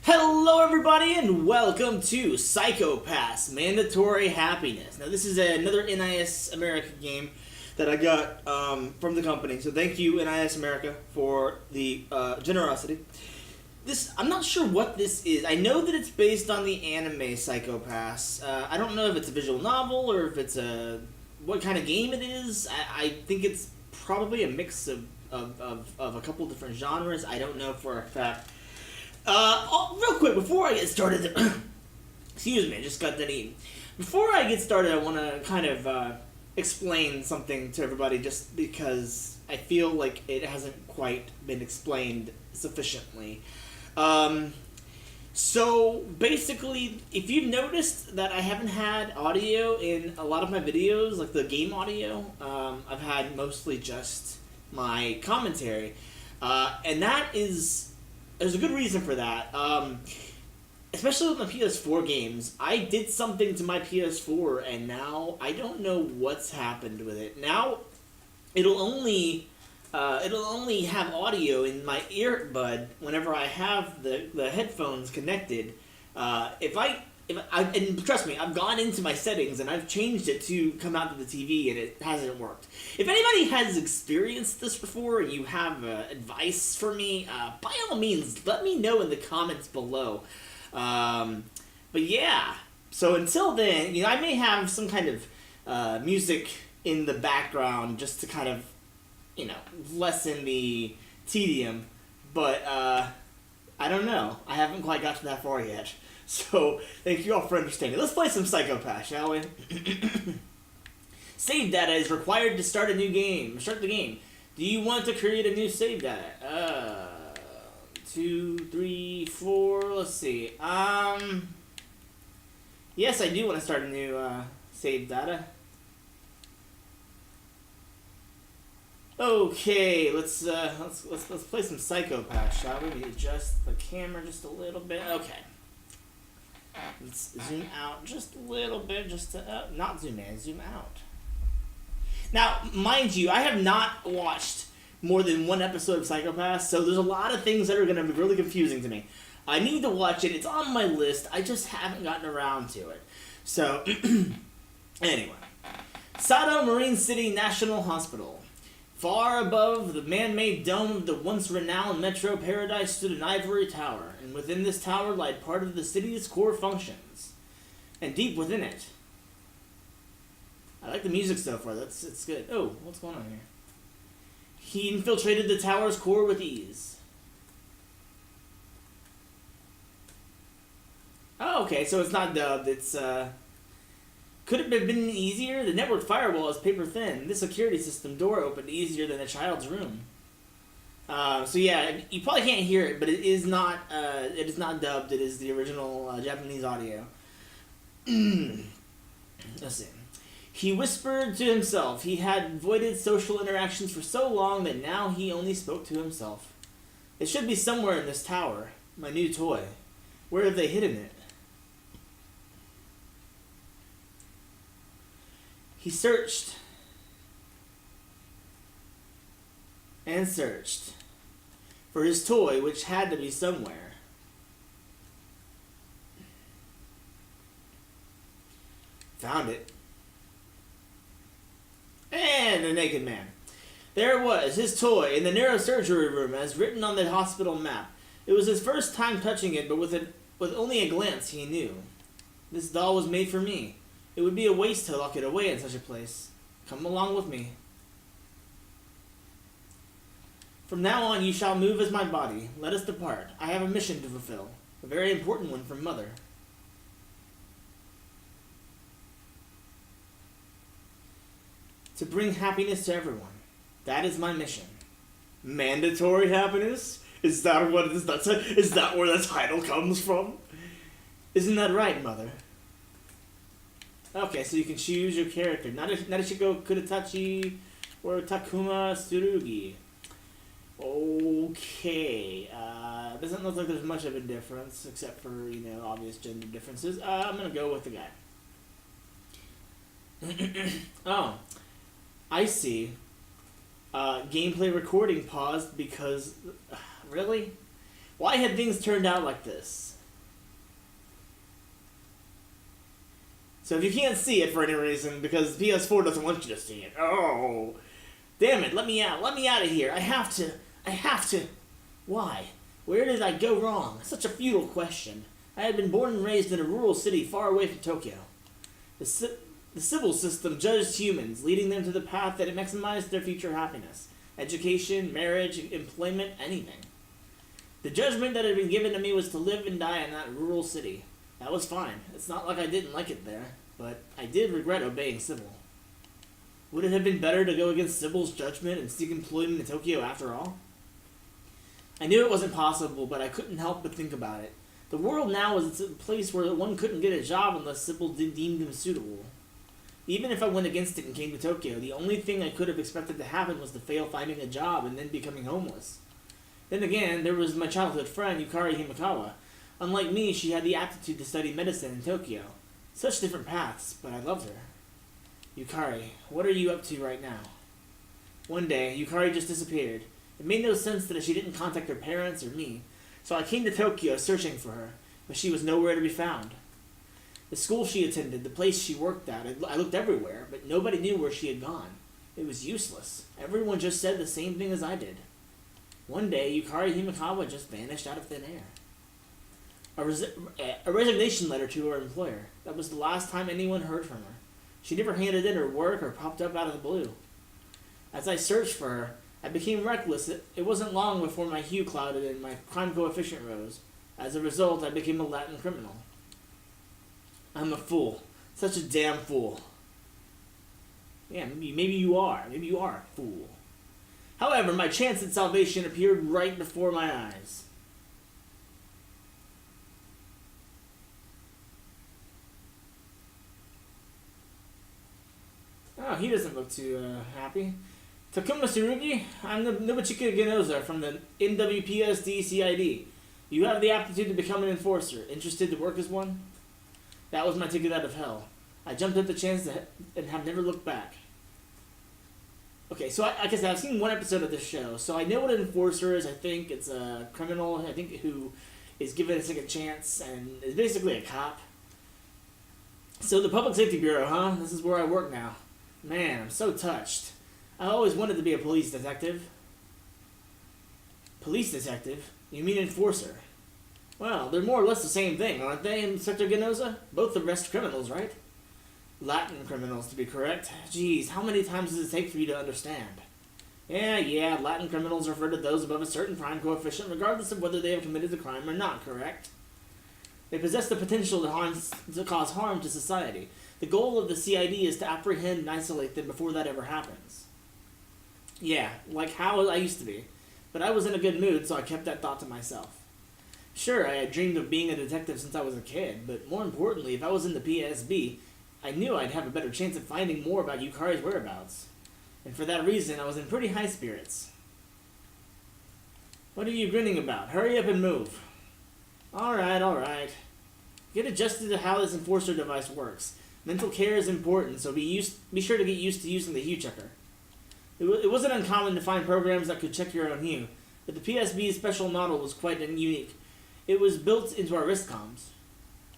Hello, everybody, and welcome to Psycho-Pass Mandatory Happiness. Now, this is another NIS America game that I got from the company. So, thank you, NIS America, for the generosity. I'm not sure what this is. I know that it's based on the anime Psycho-Pass. I don't know if it's a visual novel or if it's what kind of game it is. I think it's probably a mix of a couple different genres. I don't know for a fact. Real quick, before I get started, excuse me, I just got that eaten. Before I get started, I want to kind of explain something to everybody just because I feel like it hasn't quite been explained sufficiently. So, basically, if you've noticed that I haven't had audio in a lot of my videos, like the game audio, I've had mostly just my commentary. And that is... There's a good reason for that. Especially with my PS4 games, I did something to my PS4, and now I don't know what's happened with it. Now, it'll only have audio in my earbud whenever I have the headphones connected. And trust me, I've gone into my settings and I've changed it to come out to the TV, and it hasn't worked. If anybody has experienced this before and you have advice for me, by all means, let me know in the comments below. But yeah, so until then, I may have some kind of music in the background just to kind of, lessen the tedium. But I don't know. I haven't quite got to that far yet. So, thank you all for understanding. Let's play some Psycho-Pass, shall we? Save data is required to start a new game. Start the game. Do you want to create a new save data? 2, 3, 4, let's see. Yes, I do want to start a new save data. Okay, let's play some Psycho-Pass, shall we? Let me adjust the camera just a little bit. Okay. Let's zoom out just a little bit, just to, not zoom in, zoom out. Now, mind you, I have not watched more than one episode of Psycho-Pass, so there's a lot of things that are going to be really confusing to me. I need to watch it, it's on my list, I just haven't gotten around to it. So, anyway. Sato Marine City National Hospital. Far above the man-made dome of the once-renowned Metro Paradise stood an ivory tower, and within this tower lay part of the city's core functions. And deep within it... I like the music so far, it's good. Oh, what's going on here? He infiltrated the tower's core with ease. Oh, okay, so it's not dubbed, it's, Could it have been easier? The network firewall is paper thin. This security system door opened easier than a child's room. So yeah, you probably can't hear it, but it is not dubbed. It is the original Japanese audio. Let's see. He whispered to himself. He had avoided social interactions for so long that now he only spoke to himself. It should be somewhere in this tower. My new toy. Where have they hidden it? He searched and searched for his toy, which had to be somewhere. Found it. And a naked man. There it was, his toy, in the neurosurgery room, as written on the hospital map. It was his first time touching it, but with only a glance he knew. This doll was made for me. It would be a waste to lock it away in such a place. Come along with me. From now on, you shall move as my body. Let us depart. I have a mission to fulfill. A very important one from Mother. To bring happiness to everyone. That is my mission. Mandatory happiness? Is that where the title comes from? Isn't that right, Mother? Okay, so you can choose your character. Narishiko Kuritachi or Takuma Tsurugi. Okay. Doesn't look like there's much of a difference, except for, obvious gender differences. I'm going to go with the guy. Oh. I see. Gameplay recording paused because... really? Why had things turned out like this? So if you can't see it for any reason, because PS4 doesn't want you to see it, oh, damn it, let me out of here. I have to. Why? Where did I go wrong? Such a futile question. I had been born and raised in a rural city far away from Tokyo. The civil system judged humans, leading them to the path that maximized their future happiness. Education, marriage, employment, anything. The judgment that had been given to me was to live and die in that rural city. That was fine. It's not like I didn't like it there, but I did regret obeying Sybil. Would it have been better to go against Sybil's judgment and seek employment in Tokyo after all? I knew it wasn't possible, but I couldn't help but think about it. The world now was a place where one couldn't get a job unless Sybil deemed him suitable. Even if I went against it and came to Tokyo, the only thing I could have expected to happen was to fail finding a job and then becoming homeless. Then again, there was my childhood friend, Yukari Himikawa. Unlike me, she had the aptitude to study medicine in Tokyo. Such different paths, but I loved her. Yukari, what are you up to right now? One day, Yukari just disappeared. It made no sense that she didn't contact her parents or me, so I came to Tokyo searching for her, but she was nowhere to be found. The school she attended, the place she worked at, I looked everywhere, but nobody knew where she had gone. It was useless. Everyone just said the same thing as I did. One day, Yukari Himikawa just vanished out of thin air. A resignation letter to her employer. That was the last time anyone heard from her. She never handed in her work or popped up out of the blue. As I searched for her, I became reckless. It wasn't long before my hue clouded and my crime coefficient rose. As a result, I became a Latin criminal. I'm a fool. Such a damn fool. Yeah, maybe you are. Maybe you are a fool. However, my chance at salvation appeared right before my eyes. Oh, he doesn't look too happy. Takuma Tsurugi, I'm the Nobuchika Genoza from the NWPSD CID. You have the aptitude to become an enforcer. Interested to work as one? That was my ticket out of hell. I jumped at the chance and have never looked back. Okay, so like I said, I've seen one episode of this show, so I know what an enforcer is. I think it's a criminal, I think, who is given a second chance and is basically a cop. So the Public Safety Bureau, huh? This is where I work now. Man, I'm so touched. I always wanted to be a police detective. Police detective? You mean enforcer? Well, they're more or less the same thing, aren't they, Inspector Genoza? Both arrest criminals, right? Latin criminals, to be correct. Geez, how many times does it take for you to understand? Yeah, Latin criminals refer to those above a certain crime coefficient regardless of whether they have committed the crime or not, correct? They possess the potential to cause harm to society. The goal of the CID is to apprehend and isolate them before that ever happens. Yeah, like how I used to be. But I was in a good mood, so I kept that thought to myself. Sure, I had dreamed of being a detective since I was a kid, but more importantly, if I was in the PSB, I knew I'd have a better chance of finding more about Yukari's whereabouts. And for that reason, I was in pretty high spirits. What are you grinning about? Hurry up and move. Alright. Get adjusted to how this enforcer device works. Mental care is important, so be sure to get used to using the hue checker. It wasn't uncommon to find programs that could check your own hue, but the PSB's special model was quite unique. It was built into our wrist comms.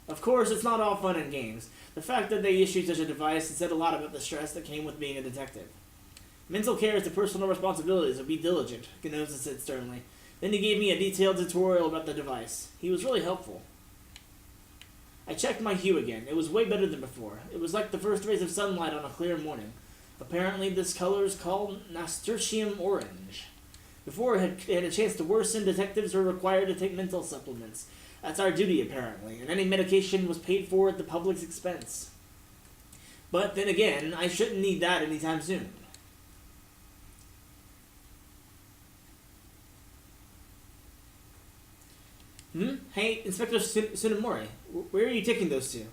Of course, it's not all fun and games. The fact that they issued such a device said a lot about the stress that came with being a detective. Mental care is a personal responsibility, so be diligent, Genoza said sternly. Then he gave me a detailed tutorial about the device. He was really helpful. I checked my hue again. It was way better than before. It was like the first rays of sunlight on a clear morning. Apparently, this color is called nasturtium orange. Before it had a chance to worsen, detectives were required to take mental supplements. That's our duty, apparently, and any medication was paid for at the public's expense. But then again, I shouldn't need that anytime soon. Hey, Inspector Tsunemori, where are you taking those two?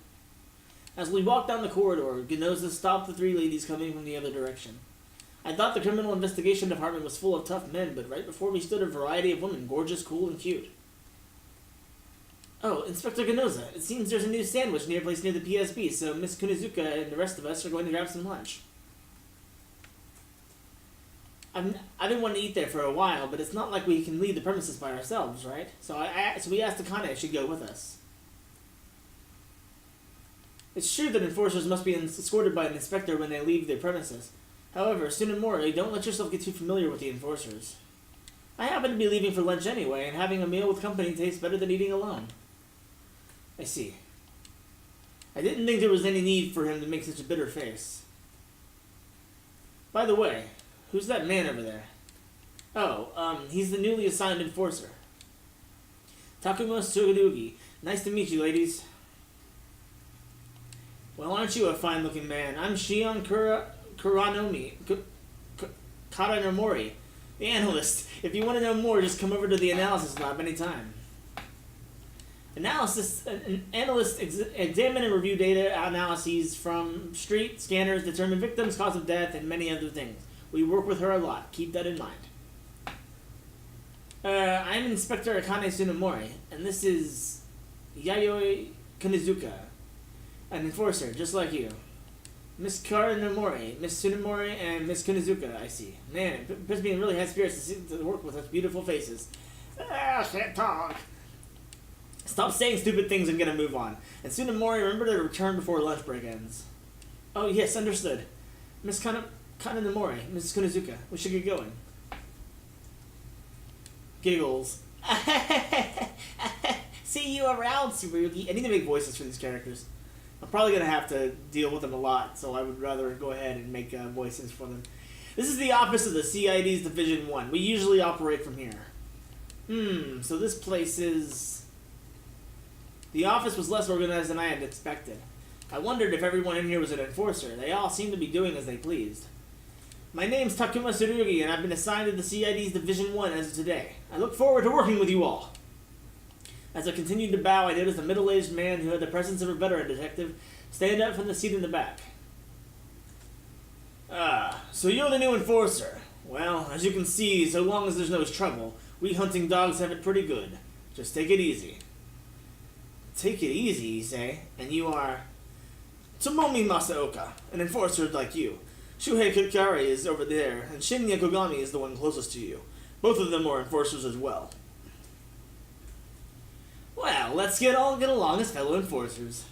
As we walked down the corridor, Genoza stopped the three ladies coming from the other direction. I thought the criminal investigation department was full of tough men, but right before me stood a variety of women, gorgeous, cool, and cute. Oh, Inspector Genoza, it seems there's a new sandwich near a place near the PSB, so Miss Kunizuka and the rest of us are going to grab some lunch. I've been wanting to eat there for a while, but it's not like we can leave the premises by ourselves, right? So we asked Akane if she'd go with us. It's true that enforcers must be escorted by an inspector when they leave their premises. However, Tsunemori, don't let yourself get too familiar with the enforcers. I happen to be leaving for lunch anyway, and having a meal with company tastes better than eating alone. I see. I didn't think there was any need for him to make such a bitter face. By the way, who's that man over there? Oh, he's the newly assigned enforcer. Takuma Tsurugi. Nice to meet you, ladies. Well, aren't you a fine-looking man? I'm Shion Karanomori, the analyst. If you want to know more, just come over to the analysis lab anytime. Analysts examine and review data analyses from street scanners, determine victims, cause of death, and many other things. We work with her a lot. Keep that in mind. I'm Inspector Akane Tsunemori, and this is Yayoi Kunizuka, an enforcer, just like you. Miss Karanomori, Miss Tsunemori, and Miss Kunizuka, I see. Man, it puts me in really high spirits to work with such beautiful faces. I can't talk. Stop saying stupid things and get a move on. And Tsunemori, remember to return before lunch break ends. Oh, yes, understood. Miss Karanomori, Miss Kunizuka, we should get going. Giggles. See you around, Tsurugi. I need to make voices for these characters. I'm probably going to have to deal with them a lot, so I would rather go ahead and make voices for them. This is the office of the CID's Division 1. We usually operate from here. So this place is... The office was less organized than I had expected. I wondered if everyone in here was an enforcer. They all seemed to be doing as they pleased. My name's Takuma Tsurugi, and I've been assigned to the CID's Division 1 as of today. I look forward to working with you all. As I continued to bow, I noticed a middle-aged man who had the presence of a veteran detective stand up from the seat in the back. So you're the new enforcer. Well, as you can see, so long as there's no trouble, we hunting dogs have it pretty good. Just take it easy. Take it easy, you say? And you are... Tomomi Masaoka, an enforcer like you. Shuhei Kikari is over there, and Shinya Kogami is the one closest to you. Both of them are enforcers as well. Well, let's get along as fellow enforcers.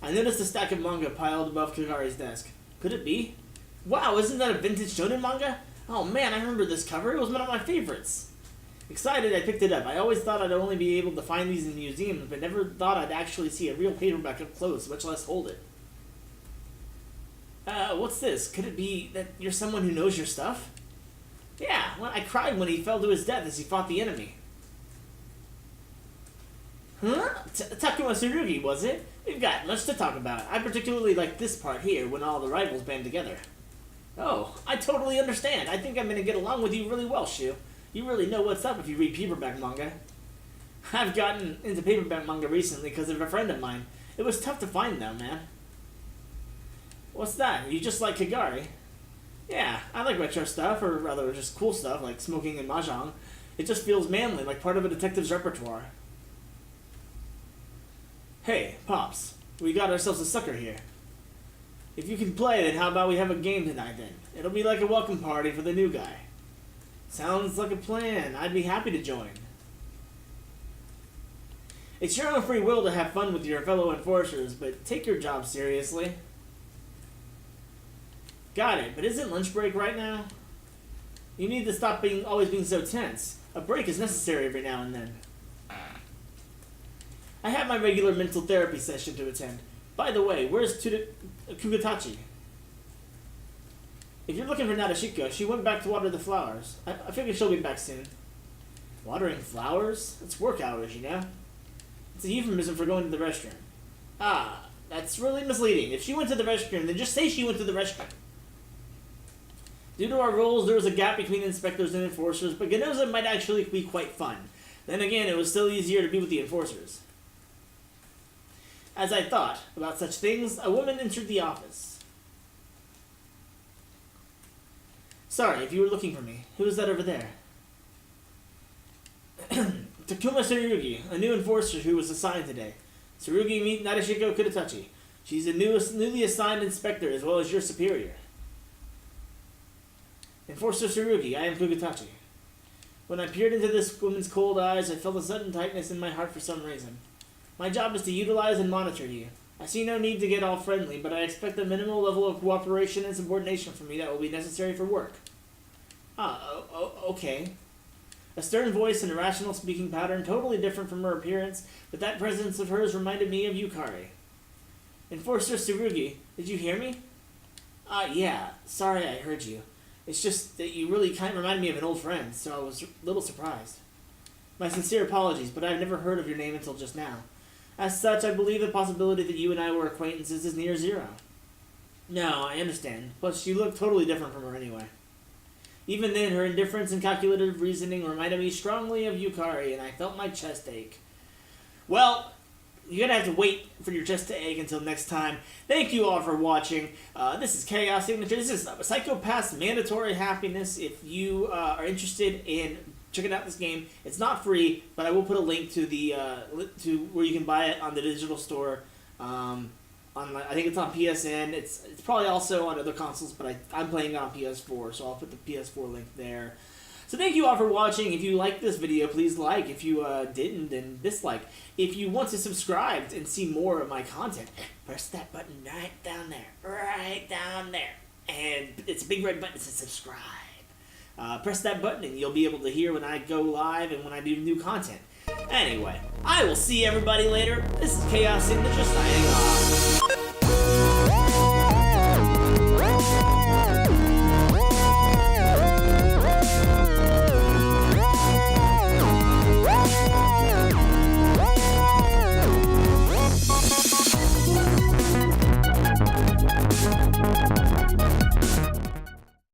I noticed a stack of manga piled above Kikari's desk. Could it be? Wow, isn't that a vintage shonen manga? Oh man, I remember this cover. It was one of my favorites. Excited, I picked it up. I always thought I'd only be able to find these in museums, but never thought I'd actually see a real paperback up close, much less hold it. What's this? Could it be that you're someone who knows your stuff? Yeah, well, I cried when he fell to his death as he fought the enemy. Huh? Takuma Tsurugi, was it? We've got much to talk about. I particularly like this part here, when all the rivals band together. Oh, I totally understand. I think I'm going to get along with you really well, Shu. You really know what's up if you read paperback manga. I've gotten into paperback manga recently because of a friend of mine. It was tough to find though, man. What's that? You just like Kigari? Yeah, I like retro stuff, or rather just cool stuff like smoking and mahjong. It just feels manly, like part of a detective's repertoire. Hey, Pops, we got ourselves a sucker here. If you can play, then how about we have a game tonight then? It'll be like a welcome party for the new guy. Sounds like a plan. I'd be happy to join. It's your own free will to have fun with your fellow enforcers, but take your job seriously. Got it, but isn't lunch break right now? You need to stop always being so tense. A break is necessary every now and then. I have my regular mental therapy session to attend. By the way, where's Kugatachi? If you're looking for Nadeshiko, she went back to water the flowers. I figure she'll be back soon. Watering flowers? It's work hours, you know? It's a euphemism for going to the restroom. Ah, that's really misleading. If she went to the restroom, then just say she went to the restroom. Due to our rules, there was a gap between inspectors and enforcers, but Ganoza might actually be quite fun. Then again, it was still easier to be with the enforcers. As I thought about such things, a woman entered the office. Sorry, if you were looking for me. Who is that over there? Takuma Tsurugi, a new enforcer who was assigned today. Tsurugi, meet Nadeshiko Kudatachi. She's a newly assigned inspector as well as your superior. Enforcer Tsurugi, I am Kugatachi. When I peered into this woman's cold eyes, I felt a sudden tightness in my heart for some reason. My job is to utilize and monitor you. I see no need to get all friendly, but I expect a minimal level of cooperation and subordination from you that will be necessary for work. Okay. A stern voice and a rational speaking pattern, totally different from her appearance, but that presence of hers reminded me of Yukari. Enforcer Tsurugi, did you hear me? Yeah. Sorry I heard you. It's just that you really kind of reminded me of an old friend, so I was a little surprised. My sincere apologies, but I've never heard of your name until just now. As such, I believe the possibility that you and I were acquaintances is near zero. No, I understand. Plus, you look totally different from her anyway. Even then, her indifference and calculative reasoning reminded me strongly of Yukari, and I felt my chest ache. Well, you're going to have to wait for your chest to ache until next time. Thank you all for watching. This is Chaos Signature. This is Psycho-Pass Mandatory Happiness. If you are interested in checking out this game, it's not free, but I will put a link to the to where you can buy it on the digital store. I think it's on PSN. It's probably also on other consoles, but I'm playing it on PS4, so I'll put the PS4 link there. So thank you all for watching. If you liked this video, please like. If you didn't, then dislike. If you want to subscribe and see more of my content, press that button right down there. And it's a big red button that says subscribe. Press that button and you'll be able to hear when I go live and when I do new content. Anyway, I will see everybody later. This is Chaos Signature signing off.